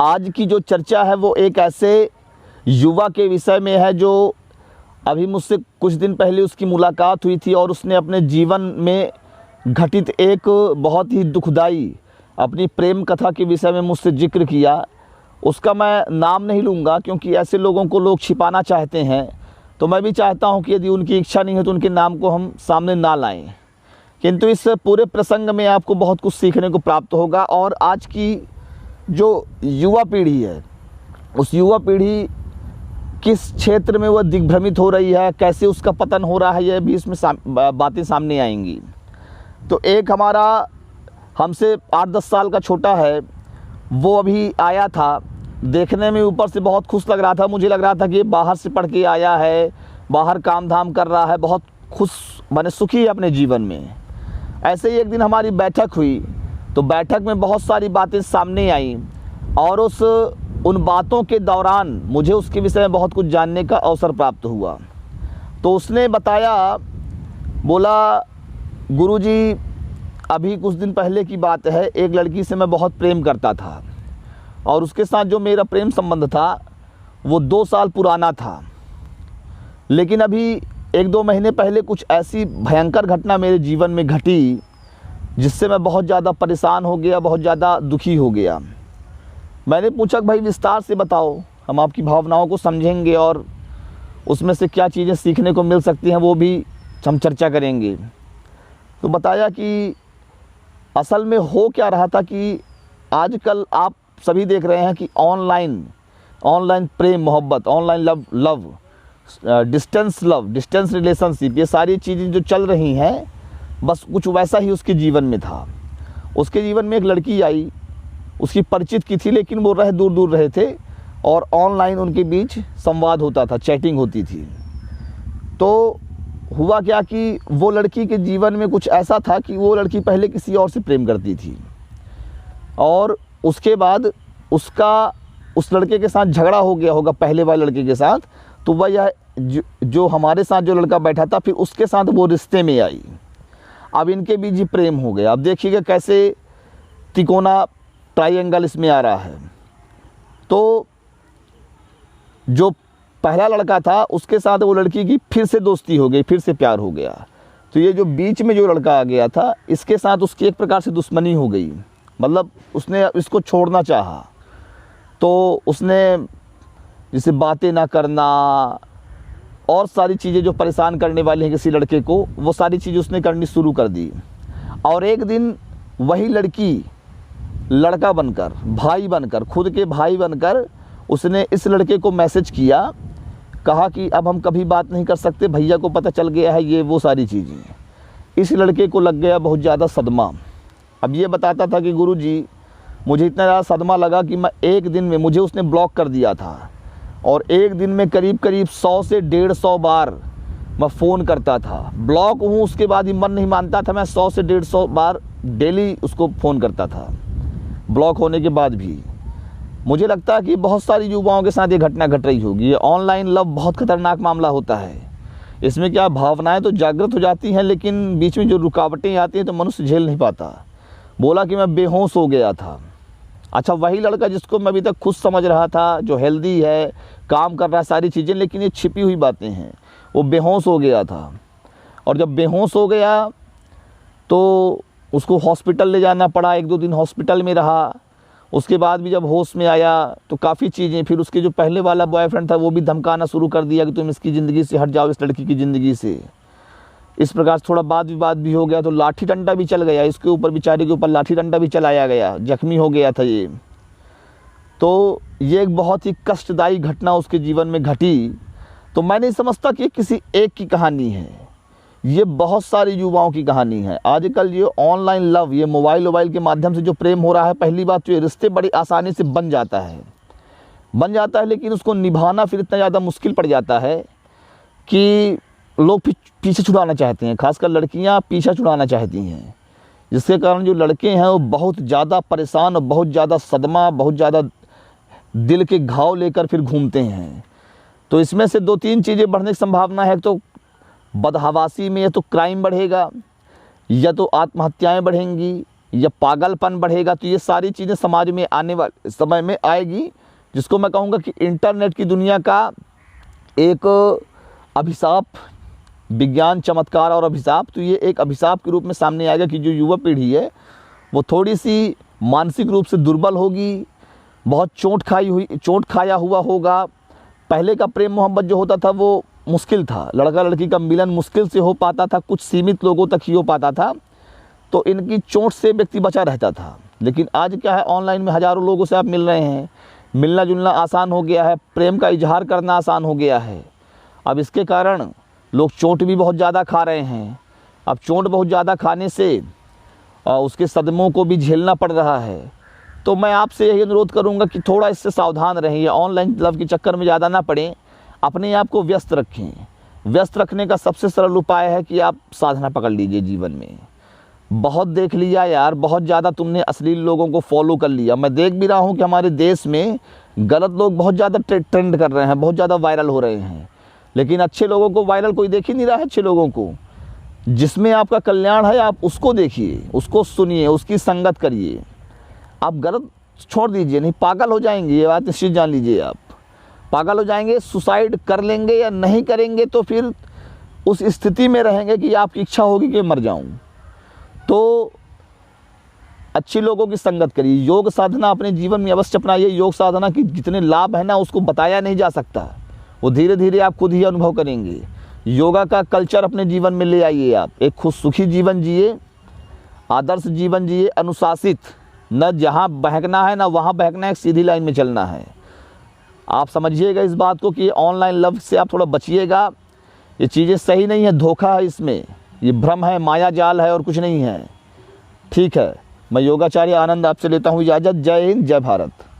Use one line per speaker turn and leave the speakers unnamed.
आज की जो चर्चा है वो एक ऐसे युवा के विषय में है जो अभी मुझसे कुछ दिन पहले उसकी मुलाकात हुई थी और उसने अपने जीवन में घटित एक बहुत ही दुखदाई अपनी प्रेम कथा के विषय में मुझसे जिक्र किया। उसका मैं नाम नहीं लूँगा क्योंकि ऐसे लोगों को लोग छिपाना चाहते हैं, तो मैं भी चाहता हूं कि यदि उनकी इच्छा नहीं है तो उनके नाम को हम सामने ना लाएं। किंतु इस पूरे प्रसंग में आपको बहुत कुछ सीखने को प्राप्त होगा। और आज की जो युवा पीढ़ी है, उस युवा पीढ़ी किस क्षेत्र में वह दिग्भ्रमित हो रही है, कैसे उसका पतन हो रहा है, यह भी इसमें बातें सामने आएंगी। तो एक हमारा हमसे 8-10 साल का छोटा है, वो अभी आया था। देखने में ऊपर से बहुत खुश लग रहा था, मुझे लग रहा था कि बाहर से पढ़ के आया है, बाहर काम धाम कर रहा है, बहुत खुश माने सुखी है अपने जीवन में। ऐसे ही एक दिन हमारी बैठक हुई, तो बैठक में बहुत सारी बातें सामने आईं और उन बातों के दौरान मुझे उसके विषय में बहुत कुछ जानने का अवसर प्राप्त हुआ। तो उसने बताया, बोला गुरुजी अभी कुछ दिन पहले की बात है, एक लड़की से मैं बहुत प्रेम करता था और उसके साथ जो मेरा प्रेम संबंध था वो 2 साल पुराना था। लेकिन अभी 1-2 महीने पहले कुछ ऐसी भयंकर घटना मेरे जीवन में घटी जिससे मैं बहुत ज़्यादा परेशान हो गया, बहुत ज़्यादा दुखी हो गया। मैंने पूछा कि भाई विस्तार से बताओ, हम आपकी भावनाओं को समझेंगे और उसमें से क्या चीज़ें सीखने को मिल सकती हैं वो भी हम चर्चा करेंगे। तो बताया कि असल में हो क्या रहा था कि आजकल आप सभी देख रहे हैं कि ऑनलाइन प्रेम मोहब्बत, ऑनलाइन लव, डिस्टेंस रिलेशनशिप, ये सारी चीज़ें जो चल रही हैं, बस कुछ वैसा ही उसके जीवन में था। उसके जीवन में एक लड़की आई, उसकी परिचित की थी, लेकिन वो दूर दूर रहे थे और ऑनलाइन उनके बीच संवाद होता था, चैटिंग होती थी। तो हुआ क्या कि वो लड़की के जीवन में कुछ ऐसा था कि वो लड़की पहले किसी और से प्रेम करती थी और उसके बाद उसका उस लड़के के साथ झगड़ा हो गया होगा पहले वाले लड़के के साथ। तो वह यह जो हमारे साथ जो लड़का बैठा था, फिर उसके साथ वो रिश्ते में आई। अब इनके बीच ही प्रेम हो गया। अब देखिएगा कैसे तिकोना ट्रायंगल इसमें आ रहा है। तो जो पहला लड़का था उसके साथ वो लड़की की फिर से दोस्ती हो गई, फिर से प्यार हो गया। तो ये जो बीच में जो लड़का आ गया था, इसके साथ उसकी एक प्रकार से दुश्मनी हो गई, मतलब उसने इसको छोड़ना चाहा। तो उसने जैसे बातें ना करना और सारी चीज़ें जो परेशान करने वाली हैं किसी लड़के को, वो सारी चीज़ें उसने करनी शुरू कर दी। और एक दिन वही लड़की लड़का बनकर, भाई बनकर, खुद के भाई बनकर उसने इस लड़के को मैसेज किया, कहा कि अब हम कभी बात नहीं कर सकते, भैया को पता चल गया है, ये वो सारी चीज़ें। इस लड़के को लग गया बहुत ज़्यादा सदमा। अब ये बताता था कि गुरुजी मुझे इतना ज़्यादा सदमा लगा कि मैं एक दिन में, मुझे उसने ब्लॉक कर दिया था और एक दिन में करीब 100 से 150 बार मैं फ़ोन करता था। ब्लॉक हूँ उसके बाद ही मन नहीं मानता था, मैं 100 से 150 बार डेली उसको फ़ोन करता था ब्लॉक होने के बाद भी। मुझे लगता है कि बहुत सारी युवाओं के साथ ये घटना घट रही होगी। ये ऑनलाइन लव बहुत खतरनाक मामला होता है। इसमें क्या भावनाएं तो जागृत हो जाती हैं, लेकिन बीच में जो रुकावटें आती हैं तो मनुष्य झेल नहीं पाता। बोला कि मैं बेहोश हो गया था। अच्छा, वही लड़का जिसको मैं अभी तक खुद समझ रहा था, जो हेल्दी है, काम कर रहा है, सारी चीज़ें, लेकिन ये छिपी हुई बातें हैं, वो बेहोश हो गया था। और जब बेहोश हो गया तो उसको हॉस्पिटल ले जाना पड़ा। 1-2 दिन हॉस्पिटल में रहा। उसके बाद भी जब होश में आया तो काफ़ी चीज़ें, फिर उसके जो पहले वाला बॉयफ्रेंड था वो भी धमकाना शुरू कर दिया कि तुम इसकी ज़िंदगी से हट जाओ, इस लड़की की ज़िंदगी से। इस प्रकार से थोड़ा वाद विवाद भी हो गया, तो लाठी डंडा भी चल गया इसके ऊपर, बेचारे के ऊपर लाठी डंडा भी चलाया गया, जख्मी हो गया था ये। तो ये एक बहुत ही कष्टदायी घटना उसके जीवन में घटी। तो मैं नहीं समझता कि किसी एक की कहानी है, ये बहुत सारी युवाओं की कहानी है। आजकल ये ऑनलाइन लव, ये मोबाइल के माध्यम से जो प्रेम हो रहा है, पहली बात तो ये रिश्ते बड़ी आसानी से बन जाता है, लेकिन उसको निभाना फिर इतना ज़्यादा मुश्किल पड़ जाता है कि लोग पीछे छुड़ाना चाहते हैं, खासकर लड़कियां पीछा छुड़ाना चाहती हैं, जिसके कारण जो लड़के हैं वो बहुत ज़्यादा परेशान और बहुत ज़्यादा सदमा, बहुत ज़्यादा दिल के घाव लेकर फिर घूमते हैं। तो इसमें से 2-3 चीज़ें बढ़ने की संभावना है। तो बदहवासी में या तो क्राइम बढ़ेगा, या तो आत्महत्याएं बढ़ेंगी, या पागलपन बढ़ेगा, तो ये सारी चीज़ें समाज में आने वाले समय में आएगी, जिसको मैं कहूँगा कि इंटरनेट की दुनिया का एक अभिशाप, विज्ञान चमत्कार और अभिशाप। तो ये एक अभिशाप के रूप में सामने आएगा कि जो युवा पीढ़ी है वो थोड़ी सी मानसिक रूप से दुर्बल होगी, बहुत चोट खाया हुआ होगा। पहले का प्रेम मोहब्बत जो होता था वो मुश्किल था, लड़का लड़की का मिलन मुश्किल से हो पाता था, कुछ सीमित लोगों तक ही हो पाता था, तो इनकी चोट से व्यक्ति बचा रहता था। लेकिन आज क्या है, ऑनलाइन में हज़ारों लोगों से आप मिल रहे हैं, मिलना जुलना आसान हो गया है, प्रेम का इजहार करना आसान हो गया है। अब इसके कारण लोग चोट भी बहुत ज़्यादा खा रहे हैं। अब चोट बहुत ज़्यादा खाने से उसके सदमों को भी झेलना पड़ रहा है। तो मैं आपसे यही अनुरोध करूंगा कि थोड़ा इससे सावधान रहें, ऑनलाइन लव के चक्कर में ज़्यादा ना पड़ें, अपने आप को व्यस्त रखें। व्यस्त रखने का सबसे सरल उपाय है कि आप साधना पकड़ लीजिए जीवन में। बहुत देख लिया यार, बहुत ज़्यादा तुमने अश्लील लोगों को फॉलो कर लिया। मैं देख भी रहा हूँ कि हमारे देश में गलत लोग बहुत ज़्यादा ट्रेंड कर रहे हैं, बहुत ज़्यादा वायरल हो रहे हैं, लेकिन अच्छे लोगों को वायरल कोई देख ही नहीं रहा है। अच्छे लोगों को, जिसमें आपका कल्याण है, आप उसको देखिए, उसको सुनिए, उसकी संगत करिए। आप गलत छोड़ दीजिए, नहीं पागल हो जाएंगे, ये बात निश्चित जान लीजिए। आप पागल हो जाएंगे, सुसाइड कर लेंगे या नहीं करेंगे तो फिर उस स्थिति में रहेंगे कि आपकी इच्छा होगी कि मर जाऊं। तो अच्छे लोगों की संगत करिए। योग साधना अपने जीवन में अवश्य अपनाइए। योग साधना की जितने लाभ है ना, उसको बताया नहीं जा सकता, वो धीरे धीरे आप खुद ही अनुभव करेंगे। योगा का कल्चर अपने जीवन में ले आइए। आप एक खुद सुखी जीवन जिए, आदर्श जीवन जिए, अनुशासित, न जहाँ बहकना है ना वहाँ बहकना है, एक सीधी लाइन में चलना है। आप समझिएगा इस बात को कि ऑनलाइन लव से आप थोड़ा बचिएगा। ये चीज़ें सही नहीं है, धोखा है इसमें, ये भ्रम है, माया जाल है और कुछ नहीं है। ठीक है, मैं योगाचार्य आनंद आपसे लेता हूँ इजाज़त। जय हिंद, जय भारत।